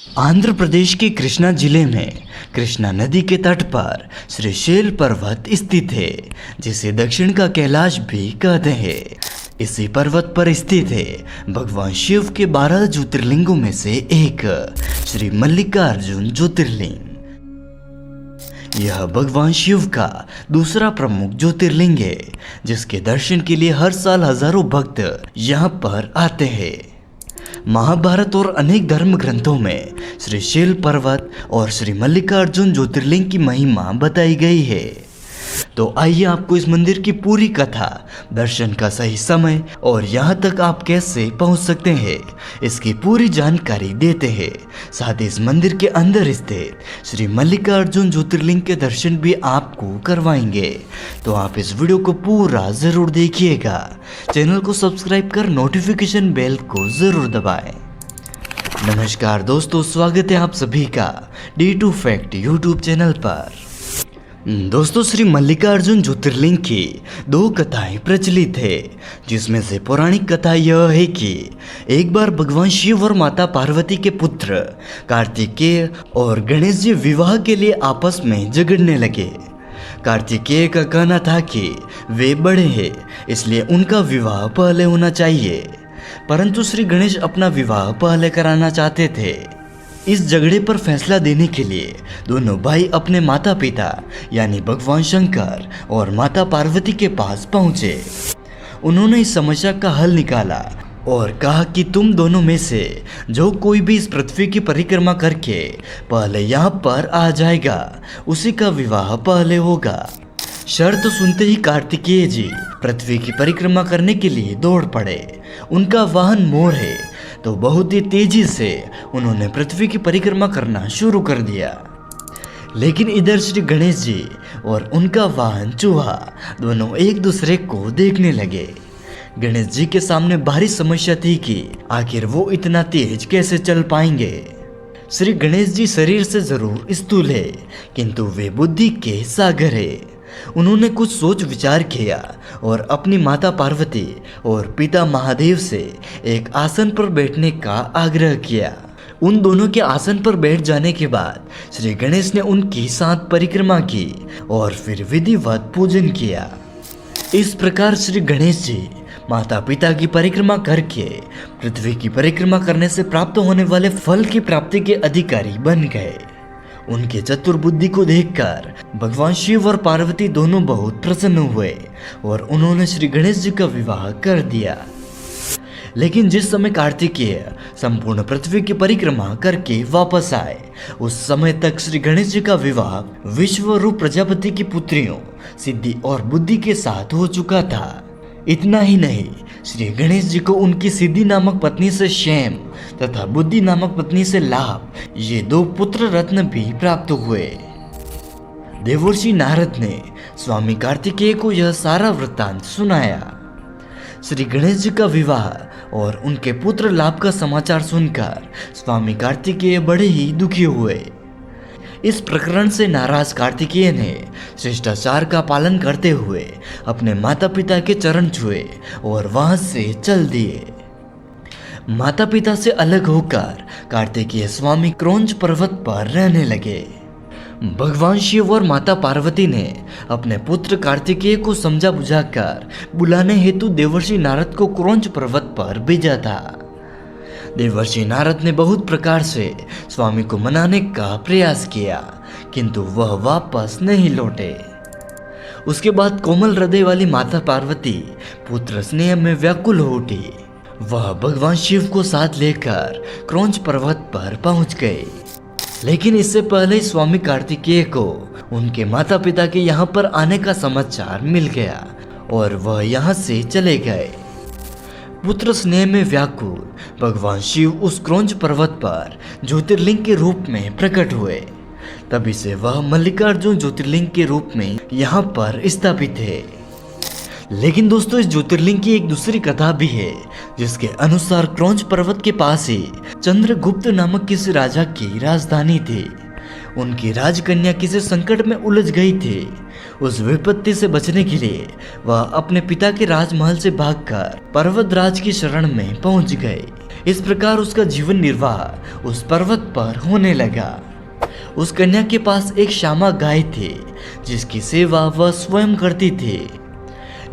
आंध्र प्रदेश के कृष्णा जिले में कृष्णा नदी के तट पर श्रीशैल पर्वत स्थित है, जिसे दक्षिण का कैलाश भी कहते हैं। इसी पर्वत पर स्थित है भगवान शिव के 12 ज्योतिर्लिंगों में से एक श्री मल्लिकार्जुन ज्योतिर्लिंग। यह भगवान शिव का दूसरा प्रमुख ज्योतिर्लिंग है, जिसके दर्शन के लिए हर साल हजारों भक्त यहाँ पर आते हैं। महाभारत और अनेक धर्म ग्रंथों में श्रीशैल पर्वत और श्री मल्लिकार्जुन ज्योतिर्लिंग की महिमा बताई गई है। तो आइए आपको इस मंदिर की पूरी कथा, दर्शन का सही समय और यहाँ तक आप कैसे पहुँच सकते हैं, इसकी पूरी जानकारी देते हैं। साथ ही इस मंदिर के अंदर स्थित श्री मल्लिकार्जुन ज्योतिर्लिंग के दर्शन भी आपको करवाएंगे। तो आप इस वीडियो को पूरा जरूर देखिएगा। चैनल को सब्सक्राइब कर नोटिफिकेशन बेल को जरूर दबाएं। नमस्कार दोस्तों, स्वागत है आप सभी का D2 फैक्ट यूट्यूब चैनल पर। दोस्तों, श्री मल्लिकार्जुन ज्योतिर्लिंग की 2 कथाएं प्रचलित है, जिसमें से पौराणिक कथा यह है कि एक बार भगवान शिव और माता पार्वती के पुत्र कार्तिकेय और गणेश जी विवाह के लिए आपस में झगड़ने लगे। कार्तिकेय का कहना था कि वे बड़े हैं, इसलिए उनका विवाह पहले होना चाहिए, परंतु श्री गणेश अपना विवाह पहले कराना चाहते थे। इस झगड़े पर फैसला देने के लिए दोनों भाई अपने माता पिता यानी भगवान शंकर और माता पार्वती के पास पहुंचे। उन्होंने इस समस्या का हल निकाला और कहा कि तुम दोनों में से जो कोई भी इस पृथ्वी की परिक्रमा करके पहले यहाँ पर आ जाएगा, उसी का विवाह पहले होगा। शर्त सुनते ही कार्तिकेय जी पृथ्वी की परिक्रमा करने के लिए दौड़ पड़े। उनका वाहन मोर है, तो बहुत ही तेजी से उन्होंने पृथ्वी की परिक्रमा करना शुरू कर दिया। लेकिन इधर श्री गणेश जी और उनका वाहन चूहा दोनों एक दूसरे को देखने लगे। गणेश जी के सामने भारी समस्या थी कि आखिर वो इतना तेज कैसे चल पाएंगे। श्री गणेश जी शरीर से जरूर स्थूल है, किंतु वे बुद्धि के सागर है। उन्होंने कुछ सोच विचार किया और अपनी माता पार्वती और पिता महादेव से एक आसन पर बैठने का आग्रह किया। उन दोनों के आसन पर बैठ जाने के बाद श्री गणेश ने उनकी 7 परिक्रमा की और फिर विधिवत पूजन किया। इस प्रकार श्री गणेश जी माता पिता की परिक्रमा करके पृथ्वी की परिक्रमा करने से प्राप्त होने वाले फल की प्राप्ति के अधिकारी बन गए। उनके चतुर बुद्धि को देखकर भगवान शिव और पार्वती दोनों बहुत प्रसन्न हुए और उन्होंने श्री गणेश जी का विवाह कर दिया। लेकिन जिस समय कार्तिकेय संपूर्ण पृथ्वी की परिक्रमा करके वापस आए, उस समय तक श्री गणेश जी का विवाह विश्वरूप प्रजापति की पुत्रियों सिद्धि और बुद्धि के साथ हो चुका था। इतना ही नहीं, श्री गणेश जी को उनकी सिद्धि नामक पत्नी से क्षेम तथा बुद्धि नामक पत्नी से लाभ, ये 2 पुत्र रत्न भी प्राप्त हुए। देवर्षि नारद ने स्वामी कार्तिकेय को यह सारा वृत्तांत सुनाया। श्री गणेश जी का विवाह और उनके पुत्र लाभ का समाचार सुनकर स्वामी कार्तिकेय बड़े ही दुखी हुए। इस प्रकरण से नाराज कार्तिकेय ने शिष्टाचार का पालन करते हुए अपने माता पिता के चरण छुए और वहां से चल दिए। माता पिता से अलग होकर कार्तिकेय स्वामी क्रौंच पर्वत पर रहने लगे। भगवान शिव और माता पार्वती ने अपने पुत्र कार्तिकेय को समझा बुझाकर बुलाने हेतु देवर्षि नारद को क्रौंच पर्वत पर भेजा था। देवर्षि नारद ने बहुत प्रकार से स्वामी को मनाने का प्रयास किया, किंतु वह वापस नहीं लौटे। उसके बाद कोमल हृदय वाली माता पार्वती पुत्र स्नेह में व्याकुल हो उठी। वह भगवान शिव को साथ लेकर क्रौंच पर्वत पर पहुंच गए। लेकिन इससे पहले स्वामी कार्तिकेय को उनके माता पिता के यहाँ पर आने का समाचार मिल गया और वह यहाँ से चले गए। पुत्र स्नेह में व्याकुल भगवान शिव उस क्रौंच पर्वत पर ज्योतिर्लिंग के रूप में प्रकट हुए। तभी से वह मल्लिकार्जुन ज्योतिर्लिंग के रूप में यहाँ पर स्थापित है। लेकिन दोस्तों, इस ज्योतिर्लिंग की एक दूसरी कथा भी है, जिसके अनुसार क्रौंच पर्वत के पास ही चंद्रगुप्त नामक किसी राजा की राजधानी थी। उनकी राजकन्या किसी संकट में उलझ गई थी। उस विपत्ति से बचने के लिए वह अपने पिता के राजमहल से भागकर पर्वतराज की शरण में पहुंच गए। इस प्रकार उसका जीवन निर्वाह उस पर्वत पर होने लगा। उस कन्या के पास एक श्यामा गाय थी जिसकी सेवा वह स्वयं करती थी।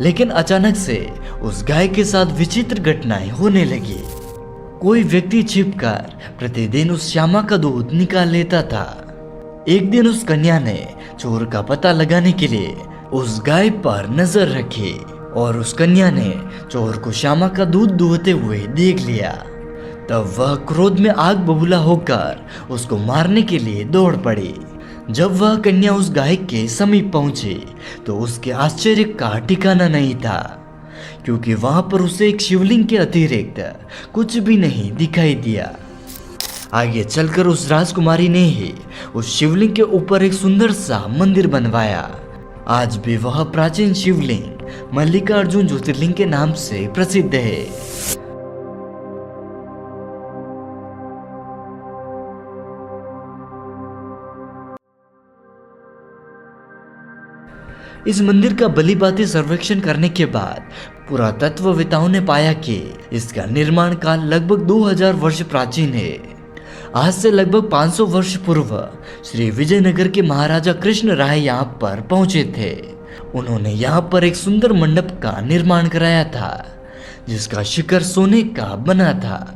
लेकिन अचानक से उस गाय के साथ विचित्र घटनाएं होने लगी। कोई व्यक्ति छिपकर प्रतिदिन उस श्यामा का दूध निकाल लेता था। एक दिन उस कन्या ने चोर का पता लगाने के लिए उस गाय पर नजर रखी और उस कन्या ने चोर को श्यामा का दूध दुहते हुए देख लिया। तब वह क्रोध में आग बबूला होकर उसको मारने के लिए दौड़ पड़ी। जब वह कन्या उस गाय के समीप पहुंची तो उसके आश्चर्य का ठिकाना नहीं था, क्योंकि वहां पर उसे एक शिवलिंग के अतिरिक्त कुछ भी नहीं दिखाई दिया। आगे चलकर उस राजकुमारी ने ही उस शिवलिंग के ऊपर एक सुंदर सा मंदिर बनवाया। आज भी वह प्राचीन शिवलिंग मल्लिकार्जुन ज्योतिर्लिंग के नाम से प्रसिद्ध है। इस मंदिर का भलीभांति सर्वेक्षण करने के बाद पुरातत्ववेताओं ने पाया कि इसका निर्माण काल लगभग 2000 वर्ष प्राचीन है। आज से लगभग 500 वर्ष पूर्व श्री विजयनगर के महाराजा कृष्ण राय यहाँ पर पहुंचे थे। उन्होंने यहाँ पर एक सुंदर मंडप का निर्माण कराया था जिसका शिखर सोने का बना था।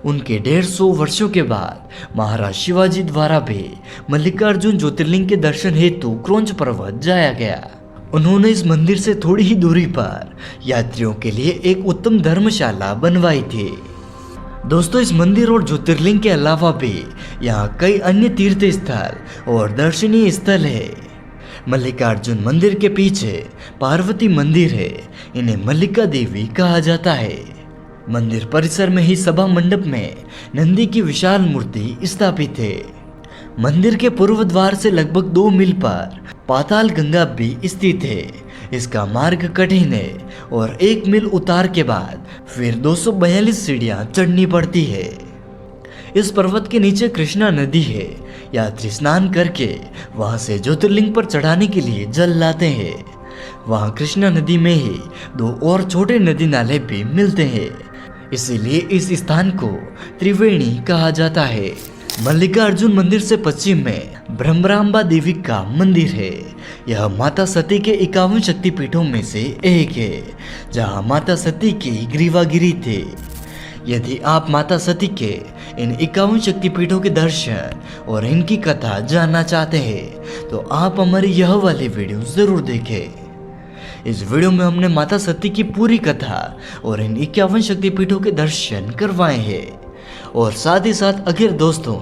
उनके 150 वर्षों के बाद महाराज शिवाजी द्वारा भी मल्लिकार्जुन ज्योतिर्लिंग के दर्शन हेतु क्रौंच पर्वत जाया गया। उन्होंने इस मंदिर से थोड़ी ही दूरी पर यात्रियों के लिए एक उत्तम धर्मशाला बनवाई थी। दोस्तों, इस मंदिर और ज्योतिर्लिंग के अलावा भी यहाँ कई अन्य तीर्थ स्थल और दर्शनीय स्थल है। मल्लिकार्जुन मंदिर के पीछे पार्वती मंदिर है। इन्हें मल्लिका देवी कहा जाता है। मंदिर परिसर में ही सभा मंडप में नंदी की विशाल मूर्ति स्थापित है। मंदिर के पूर्व द्वार से लगभग 2 मील पर पाताल गंगा भी स्थित है। इसका मार्ग कठिन है और 1 मील उतार के बाद फिर 242 सीढ़ियां चढ़नी पड़ती है। इस पर्वत के नीचे कृष्णा नदी है। यात्री स्नान करके वहां से ज्योतिर्लिंग पर चढ़ाने के लिए जल लाते हैं। वहां कृष्णा नदी में ही 2 और छोटे नदी नाले भी मिलते हैं, इसीलिए इस स्थान को त्रिवेणी कहा जाता है। मल्लिकार्जुन मंदिर से पश्चिम में ब्रह्मरांबा देवी का मंदिर है। यह माता सती के 51 शक्तिपीठों में से एक है, जहां माता सती की ग्रीवागिरी थे। यदि आप माता सती के इन 51 शक्तिपीठों के दर्शन और इनकी कथा जानना चाहते हैं तो आप हमारी यह वाली वीडियो जरूर देखें। इस वीडियो में हमने माता सती की पूरी कथा और इन 51 शक्तिपीठों के दर्शन करवाए हैं। और साथ ही साथ अगर दोस्तों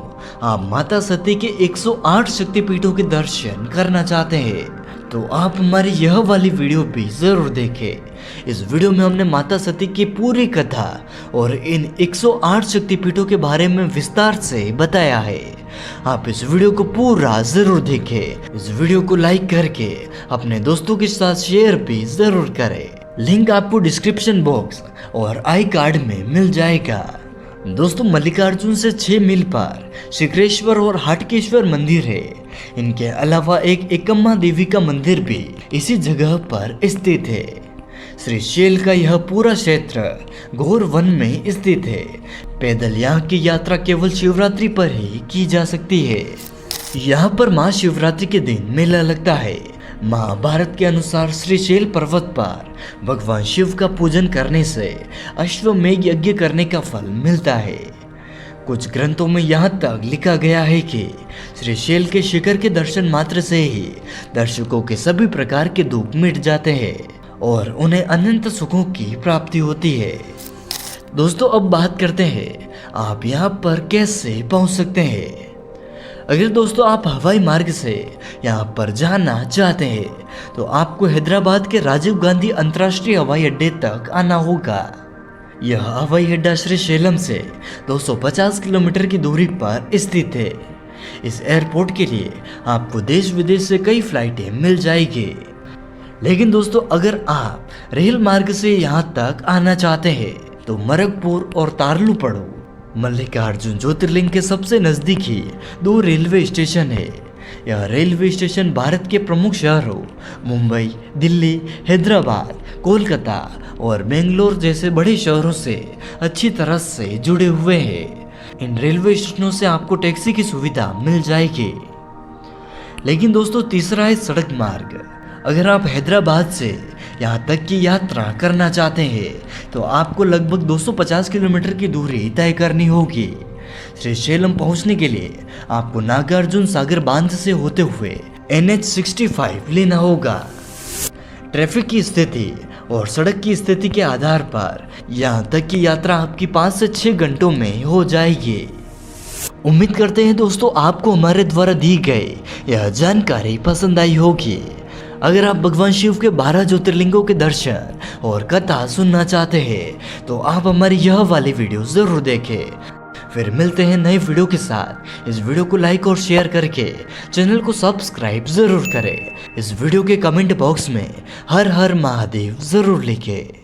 आप माता सती के 108 शक्तिपीठों के दर्शन करना चाहते हैं तो आप हमारी यह वाली वीडियो भी जरूर देखें। इस वीडियो में हमने माता सती की पूरी कथा और इन 108 शक्तिपीठों के बारे में विस्तार से बताया है। आप इस वीडियो को पूरा जरूर देखें। इस वीडियो को लाइक करके अपने दोस्तों के साथ शेयर भी जरूर करें। लिंक आपको डिस्क्रिप्शन बॉक्स और आई कार्ड में मिल जाएगा। दोस्तों, मल्लिकार्जुन से 6 मील पर शिखरेश्वर और हाटकेश्वर मंदिर है। इनके अलावा एक एकम्मा देवी का मंदिर भी इसी जगह पर स्थित है। श्रीशैल का यह पूरा क्षेत्र घोर वन में स्थित है। पैदल यहाँ की यात्रा केवल शिवरात्रि पर ही की जा सकती है। यहाँ पर महाशिवरात्रि के दिन मेला लगता है। महाभारत के अनुसार श्रीशैल पर्वत पर भगवान शिव का पूजन करने से अश्वमेध यज्ञ करने का फल मिलता है। कुछ ग्रंथों में यहाँ तक लिखा गया है कि श्रीशैल के शिखर के दर्शन मात्र से ही दर्शकों के सभी प्रकार के दुख मिट जाते हैं और उन्हें अनंत सुखों की प्राप्ति होती है। दोस्तों, अब बात करते हैं आप यहाँ पर कैसे पहुँच सकते हैं। अगर दोस्तों आप हवाई मार्ग से यहाँ पर जाना चाहते हैं तो आपको हैदराबाद के राजीव गांधी अंतर्राष्ट्रीय हवाई अड्डे तक आना होगा। यह हवाई अड्डा श्रीशैलम से 250 किलोमीटर की दूरी पर स्थित है। इस एयरपोर्ट के लिए आपको देश विदेश से कई फ्लाइटें मिल जाएगी। लेकिन दोस्तों, अगर आप रेल मार्ग से यहाँ तक आना चाहते हैं तो मरकपुर और तारलुपड़ू मल्लिकार्जुन ज्योतिर्लिंग के सबसे नजदीकी 2 रेलवे स्टेशन है। यह रेलवे स्टेशन भारत के प्रमुख शहरों मुंबई, दिल्ली, हैदराबाद, कोलकाता और बेंगलोर जैसे बड़े शहरों से अच्छी तरह से जुड़े हुए हैं। इन रेलवे स्टेशनों से आपको टैक्सी की सुविधा मिल जाएगी। लेकिन दोस्तों तीसरा है सड़क मार्ग। अगर आप हैदराबाद से यहाँ तक की यात्रा करना चाहते हैं तो आपको लगभग 250 किलोमीटर की दूरी तय करनी होगी। श्रीशैलम पहुंचने के लिए आपको नागार्जुन सागर बांध से होते हुए NH65 लेना होगा। ट्रैफिक की स्थिति और सड़क की स्थिति के आधार पर यहाँ तक की यात्रा आपकी 5 से 6 घंटों में हो जाएगी। उम्मीद करते हैं दोस्तों आपको हमारे द्वारा दी गई यह जानकारी पसंद आई होगी। अगर आप भगवान शिव के 12 ज्योतिर्लिंगों के दर्शन और कथा सुनना चाहते हैं तो आप हमारी यह वाली वीडियो जरूर देखें। फिर मिलते हैं नए वीडियो के साथ। इस वीडियो को लाइक और शेयर करके चैनल को सब्सक्राइब जरूर करें। इस वीडियो के कमेंट बॉक्स में हर हर महादेव जरूर लिखें।